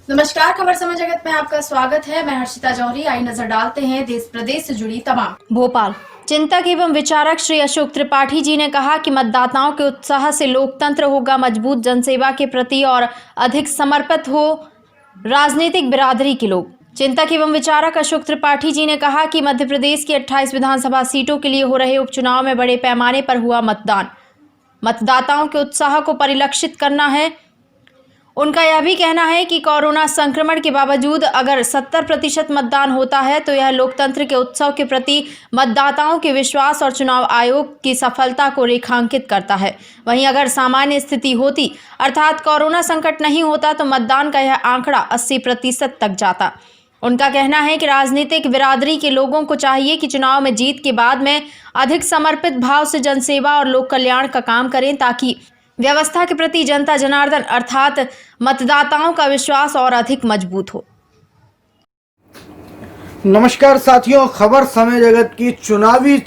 नमस्कार, खबर समय जगत में आपका स्वागत है। मैं हर्षिता जौहरी। आई नजर डालते हैं देश प्रदेश से जुड़ी तमाम। भोपाल चिंतक एवं विचारक श्री अशोक त्रिपाठी जी ने कहा कि मतदाताओं के उत्साह से लोकतंत्र होगा मजबूत, जनसेवा के प्रति और अधिक समर्पित हो राजनीतिक बिरादरी के लोग। चिंतक एवं विचारक अशोक त्रिपाठी जी ने कहा कि मध्य प्रदेश की 28 विधानसभा सीटों के लिए हो रहे उपचुनाव में बड़े पैमाने पर हुआ मतदान। मतदाताओं के उत्साह को परिलक्षित करना है। उनका यह भी कहना है कि कोरोना संक्रमण के बावजूद अगर 70% मतदान होता है तो यह लोकतंत्र के उत्सव के प्रति मतदाताओं के विश्वास और चुनाव आयोग की सफलता को रेखांकित करता है। वहीं अगर सामान्य स्थिति होती अर्थात कोरोना संकट नहीं होता तो मतदान का यह आंकड़ा 80% तक जाता। उनका कहना है कि राजनीतिक बिरादरी के लोगों को चाहिए कि चुनाव में जीत के बाद में अधिक समर्पित भाव से जनसेवा और लोक कल्याण का काम करें ताकि व्यवस्था के प्रति जनता जनार्दन अर्थात मतदाताओं का विश्वास और अधिक मजबूत हो। नमस्कार साथियों, खबर समय जगत की चुनावी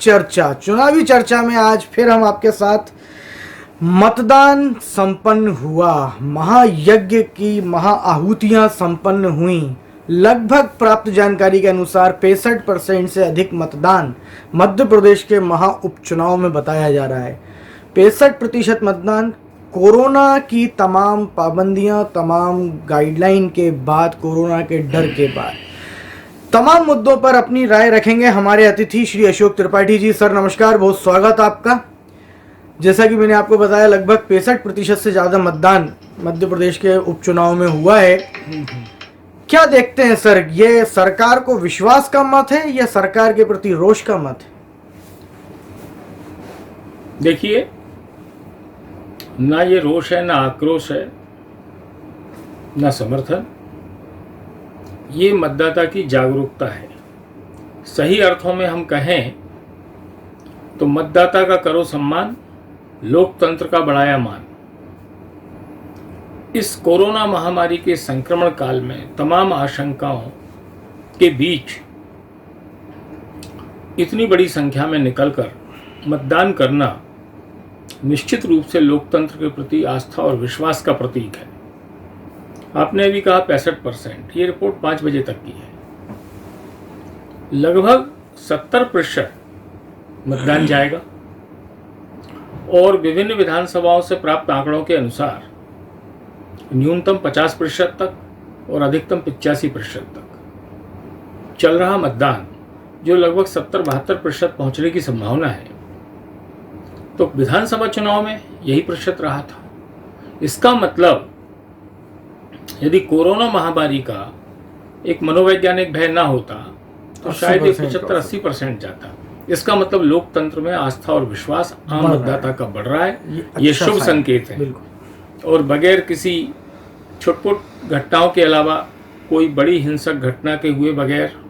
चर्चा में आज फिर हम आपके साथ मतदान संपन्न हुआ, महायज्ञ की महाआहुतियां संपन्न हुई। लगभग प्राप्त जानकारी के अनुसार 65% से अधिक मतदान मध्य प्रदेश के महा उपचुनाव में बताया जा रहा है। 65% मतदान कोरोना की तमाम पाबंदियां, तमाम गाइडलाइन के बाद, कोरोना के डर के बाद तमाम मुद्दों पर अपनी राय रखेंगे हमारे अतिथि श्री अशोक त्रिपाठी जी। सर नमस्कार, बहुत स्वागत आपका। जैसा कि मैंने आपको बताया, लगभग 65% से ज़्यादा मतदान मध्य प्रदेश के उपचुनाव में हुआ है। क्या देखते हैं सर, ये सरकार को विश्वास का मत है या सरकार के प्रति रोष का मत है? देखिए, ना ये रोष है, ना आक्रोश है, ना समर्थन। ये मतदाता की जागरूकता है। सही अर्थों में हम कहें तो मतदाता का करो सम्मान, लोकतंत्र का बढ़ाया मान। इस कोरोना महामारी के संक्रमण काल में तमाम आशंकाओं के बीच इतनी बड़ी संख्या में निकलकर मतदान करना निश्चित रूप से लोकतंत्र के प्रति आस्था और विश्वास का प्रतीक है। आपने अभी कहा 65%, ये रिपोर्ट 5 बजे तक की है। लगभग 70% मतदान जाएगा और विभिन्न विधानसभाओं से प्राप्त आंकड़ों के अनुसार न्यूनतम 50% तक और अधिकतम 85% तक चल रहा मतदान, जो लगभग 70-72% पहुंचने की संभावना है। तो विधानसभा चुनाव में यही प्रतिशत रहा था। इसका मतलब यदि कोरोना महामारी का एक मनोवैज्ञानिक भय ना होता तो शायद ये 75-80% जाता। इसका मतलब लोकतंत्र में आस्था और विश्वास आम मतदाता का बढ़ रहा है। ये शुभ संकेत है। और बगैर किसी छुटपुट घटनाओं के अलावा, कोई बड़ी हिंसक घटना के हुए बगैर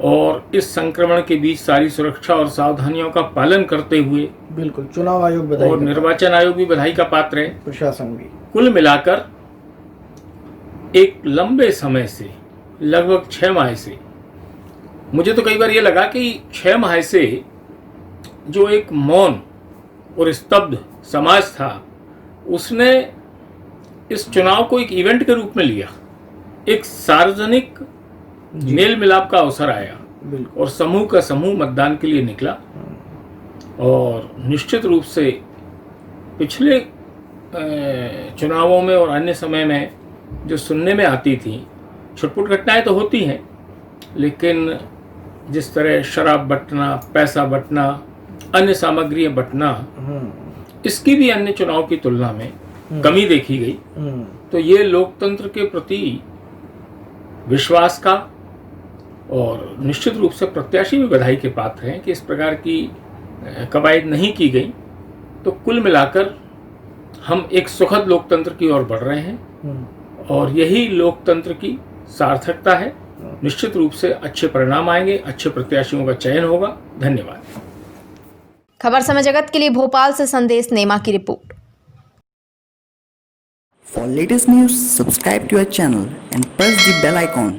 और इस संक्रमण के बीच सारी सुरक्षा और सावधानियों का पालन करते हुए, बिल्कुल, चुनाव आयोग बधाई और निर्वाचन आयोग भी बधाई का पात्र है, प्रशासन भी। कुल मिलाकर एक लंबे समय से, लगभग 6 माह से, मुझे तो कई बार ये लगा कि 6 माह से जो एक मौन और स्तब्ध समाज था, उसने इस चुनाव को एक इवेंट के रूप में लिया। एक सार्वजनिक मेल मिलाप का अवसर आया और समूह का समूह मतदान के लिए निकला। और निश्चित रूप से पिछले चुनावों में और अन्य समय में जो सुनने में आती थी, छुटपुट घटनाएं तो होती हैं, लेकिन जिस तरह शराब बंटना, पैसा बंटना, अन्य सामग्रियां बंटना, इसकी भी अन्य चुनाव की तुलना में कमी देखी गई। तो ये लोकतंत्र के प्रति विश्वास का और निश्चित रूप से प्रत्याशी भी बधाई के पात्र हैं कि इस प्रकार की कवायद नहीं की गई। तो कुल मिलाकर हम एक सुखद लोकतंत्र की ओर बढ़ रहे हैं और यही लोकतंत्र की सार्थकता है। निश्चित रूप से अच्छे परिणाम आएंगे, अच्छे प्रत्याशियों का चयन होगा। धन्यवाद। खबर समय जगत के लिए भोपाल से संदेश नेमा की report. For latest news, subscribe to our channel and press the bell icon.